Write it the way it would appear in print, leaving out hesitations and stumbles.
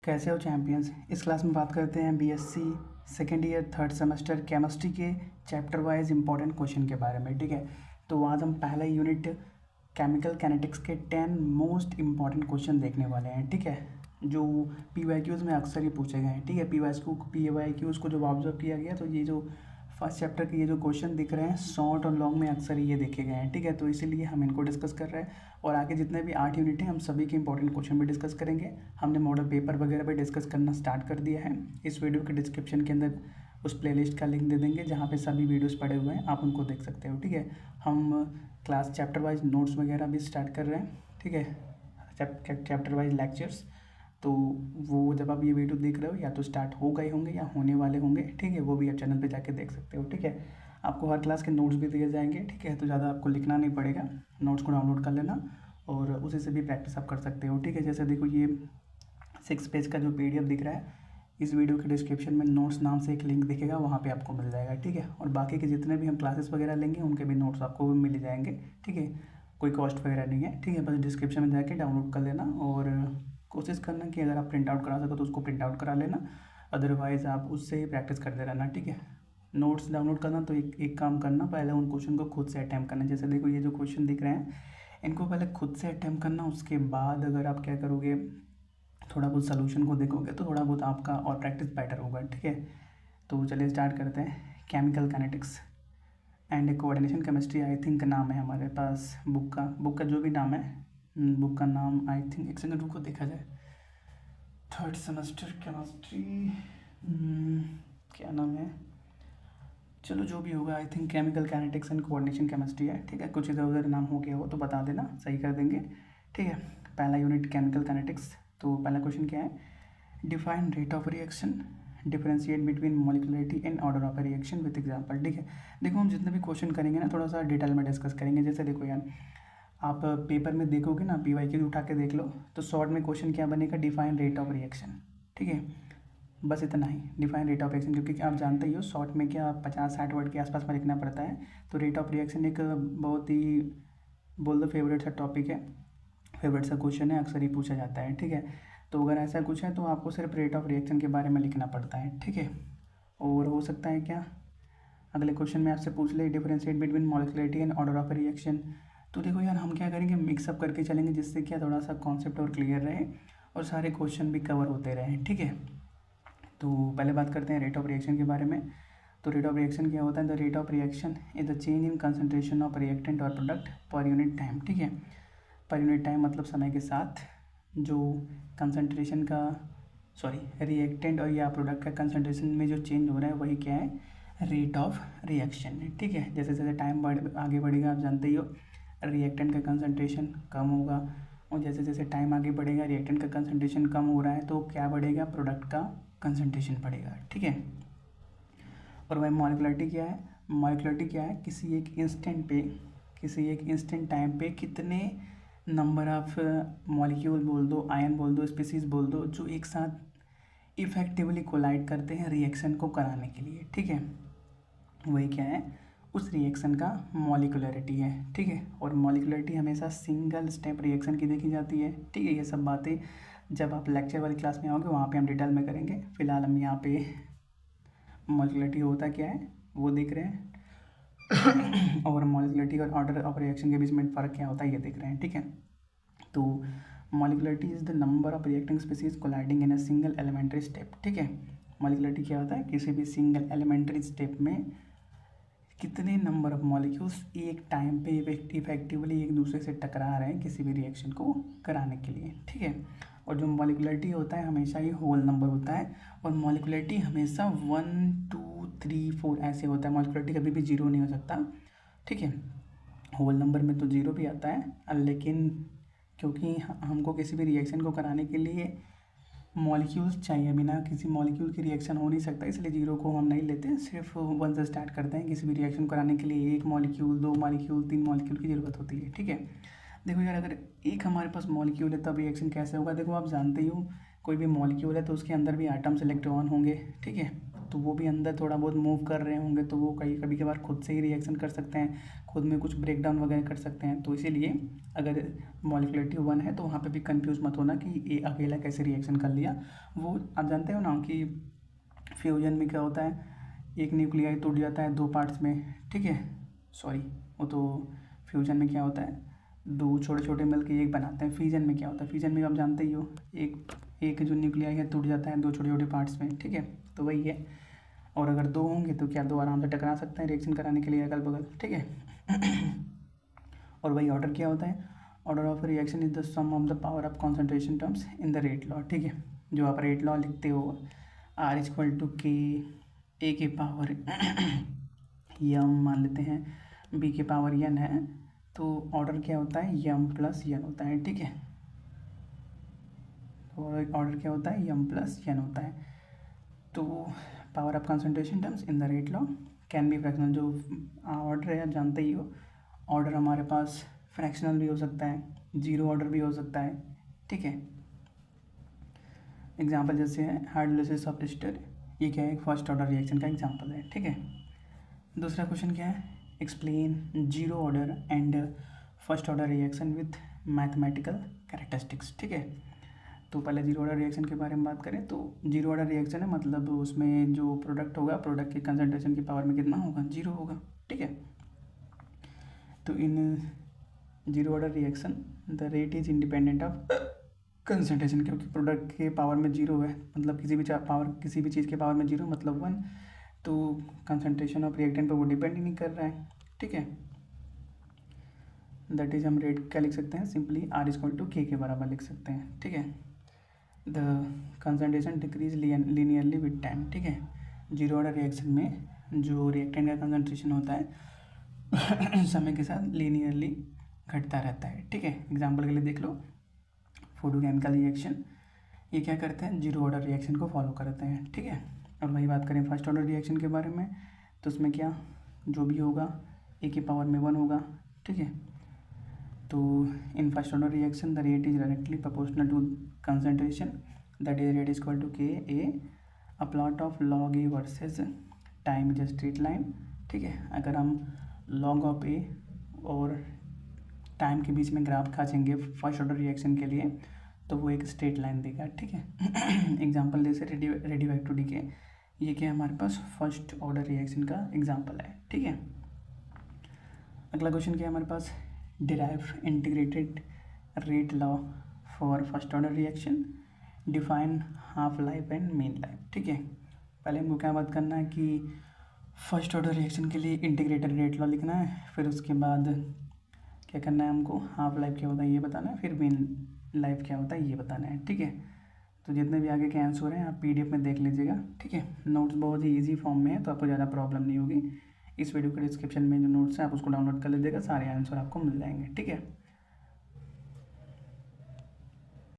कैसे हो चैंपियंस। इस क्लास में बात करते हैं BSc second year third semester chemistry के चैप्टर वाइज इंपॉर्टेंट क्वेश्चन के बारे में। ठीक है, तो आज हम पहला यूनिट केमिकल कैनेटिक्स के 10 मोस्ट इंपॉर्टेंट क्वेश्चन देखने वाले हैं। ठीक है, जो पीवाईक्यूज़ में अक्सर ही पूछे गए हैं। ठीक है, पीवाईक्यूज़ को जब ऑब्जर्व किया गया तो ये जो फर्स्ट चैप्टर के ये जो क्वेश्चन दिख रहे हैं शॉर्ट और लॉन्ग में अक्सर ये देखे गए हैं। ठीक है, तो इसीलिए हम इनको डिस्कस कर रहे हैं और आगे जितने भी 8 यूनिट हैं हम सभी के इंपॉर्टेंट क्वेश्चन भी डिस्कस करेंगे। हमने मॉडल पेपर वगैरह भी डिस्कस करना स्टार्ट कर दिया है। इस वीडियो के डिस्क्रिप्शन के अंदर उस प्लेलिस्ट का लिंक दे देंगे जहाँ पे सभी वीडियोस पड़े हुए हैं, आप उनको देख सकते हो। ठीक है, हम क्लास चैप्टर वाइज नोट्स वगैरह भी स्टार्ट कर रहे हैं। ठीक है, चैप्टर वाइज लेक्चर्स, तो वो जब आप ये वीडियो देख रहे हो या तो स्टार्ट हो गए होंगे या होने वाले होंगे। ठीक है, वो भी आप चैनल पे जाके देख सकते हो। ठीक है, आपको हर क्लास के नोट्स भी दिए जाएंगे। ठीक है, तो ज़्यादा आपको लिखना नहीं पड़ेगा, नोट्स को डाउनलोड कर लेना और उसी से भी प्रैक्टिस आप कर सकते हो। ठीक है, जैसे देखो ये 6 पेज का जो PDF दिख रहा है, इस वीडियो के डिस्क्रिप्शन में नोट्स नाम से एक लिंक दिखेगा, वहाँ पे आपको मिल जाएगा। ठीक है, और बाकी के जितने भी हम क्लासेस वगैरह लेंगे उनके भी नोट्स आपको मिल जाएंगे। ठीक है, कोई कॉस्ट वगैरह नहीं है। ठीक है, बस डिस्क्रिप्शन में जाके डाउनलोड कर लेना और कोशिश करना कि अगर आप प्रिंट आउट करा सको तो उसको प्रिंट आउट करा लेना, अदरवाइज़ आप उससे ही प्रैक्टिस करते रहना। ठीक है, नोट्स डाउनलोड करना तो एक काम करना, पहले उन क्वेश्चन को खुद से अटैम्प्ट करना। जैसे देखो ये जो क्वेश्चन दिख रहे हैं इनको पहले खुद से अटैम्प्ट करना, उसके बाद अगर आप क्या करोगे थोड़ा बहुत सोल्यूशन को देखोगे तो थोड़ा बहुत आपका और प्रैक्टिस बेटर होगा। ठीक है, तो चलिए स्टार्ट करते हैं। Chemical kinetics and coordination chemistry I think नाम है हमारे पास बुक का जो भी नाम है, बुक का नाम आई थिंक, एक सेकंड रुको देखा जाए, थर्ड सेमेस्टर केमिस्ट्री क्या नाम है, चलो जो भी होगा, I think chemical kinetics and coordination chemistry है। ठीक है, कुछ इधर उधर नाम हो गया हो तो बता देना, सही कर देंगे। ठीक है, पहला यूनिट केमिकल कैनेटिक्स। तो पहला क्वेश्चन क्या है, define rate of reaction, differentiate between molecularity and order of reaction with example. ठीक है, देखो हम जितने भी क्वेश्चन करेंगे ना थोड़ा सा डिटेल में डिस्कस करेंगे। जैसे देखो यार, आप पेपर में देखोगे ना, PYQ उठा के देख लो तो शॉर्ट में क्वेश्चन क्या बनेगा, डिफाइन रेट ऑफ रिएक्शन। ठीक है, बस इतना ही, डिफाइन रेट ऑफ रिएक्शन, क्योंकि आप जानते ही हो शॉर्ट में क्या 50-60 वर्ड के आसपास में लिखना पड़ता है। तो रेट ऑफ रिएक्शन एक बहुत ही बोल दो फेवरेट सा टॉपिक है, फेवरेट सा क्वेश्चन है, अक्सर ही पूछा जाता है। ठीक है, तो अगर ऐसा कुछ है तो आपको सिर्फ रेट ऑफ रिएक्शन के बारे में लिखना पड़ता है। ठीक है, और हो सकता है क्या अगले क्वेश्चन में आपसे पूछ ले differentiate between molecularity and order of reaction. तो देखो यार, हम क्या करेंगे, मिक्सअप करके चलेंगे जिससे क्या थोड़ा सा कॉन्सेप्ट और क्लियर रहे और सारे क्वेश्चन भी कवर होते रहें। ठीक है, तो पहले बात करते हैं रेट ऑफ रिएक्शन के बारे में। तो रेट ऑफ रिएक्शन क्या होता है, the rate of reaction is the change in concentration of reactant और प्रोडक्ट पर यूनिट टाइम। ठीक है, पर यूनिट टाइम मतलब समय के साथ जो कंसंट्रेशन का रिएक्टेंट और या प्रोडक्ट का कंसंट्रेशन में जो चेंज हो रहा है वही क्या है, रेट ऑफ रिएक्शन है। ठीक है, जैसे जैसे टाइम आगे बढ़ेगा, आप जानते ही हो रिएक्टेंट का कंसंट्रेशन कम होगा, और जैसे जैसे टाइम आगे बढ़ेगा रिएक्टेंट का कंसंट्रेशन कम हो रहा है तो क्या बढ़ेगा, प्रोडक्ट का कंसंट्रेशन बढ़ेगा। ठीक है, और वही मॉलिक्युलरिटी क्या है, मॉलिक्युलरिटी क्या है, किसी एक इंस्टेंट टाइम पे कितने नंबर ऑफ मॉलिक्यूल बोल दो, आयन बोल दो, स्पीसीज बोल दो, जो एक साथ इफेक्टिवली कोलाइड करते हैं रिएक्शन को कराने के लिए। ठीक है, वही क्या है, उस रिएक्शन का मॉलिक्युलरिटी है। ठीक है, और मॉलिक्युलरिटी हमेशा सिंगल स्टेप रिएक्शन की देखी जाती है। ठीक है, ये सब बातें जब आप लेक्चर वाली क्लास में आओगे वहाँ पे हम डिटेल में करेंगे। फिलहाल हम यहाँ पे मॉलिक्युलरिटी होता क्या है वो देख रहे हैं और मॉलिक्युलरिटी और ऑर्डर ऑफ रिएक्शन के बीच में फ़र्क क्या होता है ये देख रहे हैं। ठीक है, तो molecularity is the number of reacting species colliding in a single elementary step. ठीक है, मॉलिक्युलरिटी क्या होता है, किसी भी सिंगल एलिमेंट्री स्टेप में कितने नंबर ऑफ मॉलिक्यूल्स एक टाइम पे इफेक्टिवली एक दूसरे से टकरा रहे हैं किसी भी रिएक्शन को कराने के लिए। ठीक है, और जो मॉलिक्युलरिटी होता है हमेशा ये होल नंबर होता है, और मॉलिक्युलरिटी हमेशा 1 2 3 4 ऐसे होता है, मॉलिक्युलरिटी कभी भी जीरो नहीं हो सकता। ठीक है, होल नंबर में तो जीरो भी आता है, लेकिन क्योंकि हमको किसी भी रिएक्शन को कराने के लिए मॉलिक्यूल्स चाहिए, बिना किसी मॉलिक्यूल की रिएक्शन हो नहीं सकता, इसलिए जीरो को हम नहीं लेते, सिर्फ 1 से स्टार्ट करते हैं। किसी भी रिएक्शन कराने के लिए 1 मॉलिक्यूल, 2 मॉलिक्यूल, 3 मॉलिक्यूल की ज़रूरत होती है। ठीक है, देखो यार, अगर एक हमारे पास मॉलिक्यूल है तब रिएक्शन कैसे होगा, देखो आप जानते ही हो कोई भी मॉलिक्यूल है तो उसके अंदर भी एटम्स इलेक्ट्रॉन होंगे। ठीक है, तो वो भी अंदर थोड़ा बहुत मूव कर रहे होंगे, तो वो कभी कभार खुद से ही रिएक्शन कर सकते हैं, खुद में कुछ ब्रेक डाउन वगैरह कर सकते हैं। तो इसीलिए अगर मॉलिक्युलरिटी 1 है तो वहाँ पे भी कंफ्यूज मत होना कि ये अकेला कैसे रिएक्शन कर लिया। वो आप जानते हो ना कि फ्यूजन में क्या होता है, एक न्यूक्लियाई टूट जाता है 2 पार्ट्स में, ठीक है, सॉरी वो तो फ्यूजन में क्या होता है, 2 छोटे छोटे मिल के एक बनाते हैं। फिजन में क्या होता है, फिजन में आप जानते ही हो, एक जो न्यूक्लियाई है टूट जाता है 2 छोटे छोटे पार्ट्स में, ठीक है, तो वही है। और अगर 2 होंगे तो क्या 2 आराम से टकरा सकते हैं रिएक्शन कराने के लिए अगल बगल, ठीक है। और वही ऑर्डर क्या होता है, order of reaction is the sum of the power of concentration terms in the rate law, ठीक है। जो आप रेट लॉ लिखते हो R = K A के पावर यम मान लेते हैं, B के पावर n है, तो ऑर्डर क्या होता है m + n होता है, ठीक है। तो ऑर्डर क्या होता है m + n होता है। तो power of concentration terms in the rate law can be fractional. जो ऑर्डर है आप जानते ही हो, ऑर्डर हमारे पास फ्रैक्शनल भी हो सकता है, 0 ऑर्डर भी हो सकता है, ठीक है। एग्जाम्पल जैसे है हाइड्रोलिसिस ऑफ एस्टर, ये क्या है, फर्स्ट ऑर्डर रिएक्शन का एग्जाम्पल है, ठीक है। दूसरा क्वेश्चन क्या है, explain 0 order and first order reaction with mathematical characteristics, ठीक है। तो पहले 0 ऑर्डर रिएक्शन के बारे में बात करें तो 0 ऑर्डर रिएक्शन है मतलब उसमें जो प्रोडक्ट होगा, प्रोडक्ट की कंसंट्रेशन की पावर में कितना होगा, 0 होगा, ठीक है। तो इन 0 order reaction the rate is independent of concentration, क्योंकि प्रोडक्ट के पावर में 0 है, मतलब किसी भी चीज़ के पावर में 0 मतलब 1, तो कंसंट्रेशन ऑफ रिएक्टेंट पर वो डिपेंड ही नहीं कर रहा है, ठीक है। दैट इज हम रेट क्या लिख सकते हैं, सिंपली R = K के बराबर लिख सकते हैं, ठीक है। The concentration decrease linearly with time, ठीक है। 0 ऑर्डर रिएक्शन में जो रिएक्टेंट का कंसंट्रेशन होता है समय के साथ लीनियरली घटता रहता है, ठीक है। एग्जाम्पल के लिए देख लो, फोटोकेमिकल रिएक्शन, ये क्या करते हैं, 0 ऑर्डर रिएक्शन को फॉलो करते हैं, ठीक है। और वही बात करें फर्स्ट ऑर्डर रिएक्शन के बारे में, तो उसमें क्या जो भी होगा A की पावर में 1 होगा, ठीक है। तो in first order reaction the rate is directly proportional to concentration, that is rate = K A, a plot of log A versus time is straight line, ठीक है। अगर हम log ऑफ A और टाइम के बीच में ग्राफ खींचेंगे first order reaction के लिए तो वो एक स्ट्रेट लाइन देगा, ठीक है। एग्जांपल जैसे रेडियोएक्टिव डीके, ये क्या हमारे पास फर्स्ट ऑर्डर रिएक्शन का एग्जांपल है, ठीक है। अगला क्वेश्चन क्या है हमारे पास, derive integrated rate law for first order reaction, define half life and mean life, ठीक है। पहले हमको क्या बात करना है कि फर्स्ट ऑर्डर रिएक्शन के लिए इंटीग्रेटेड रेट लॉ लिखना है, फिर उसके बाद क्या करना है हमको, हाफ लाइफ क्या होता है ये बताना है, फिर मीन लाइफ क्या होता है ये बताना है, ठीक है। तो जितने भी आगे के आंसर हैं आप PDF में देख लीजिएगा, ठीक है। नोट्स बहुत ही इजी फॉर्म में है तो आपको ज़्यादा प्रॉब्लम नहीं होगी। इस वीडियो के डिस्क्रिप्शन में जो नोट्स हैं आप उसको डाउनलोड कर लीजिएगा, सारे आंसर आपको मिल जाएंगे, ठीक है।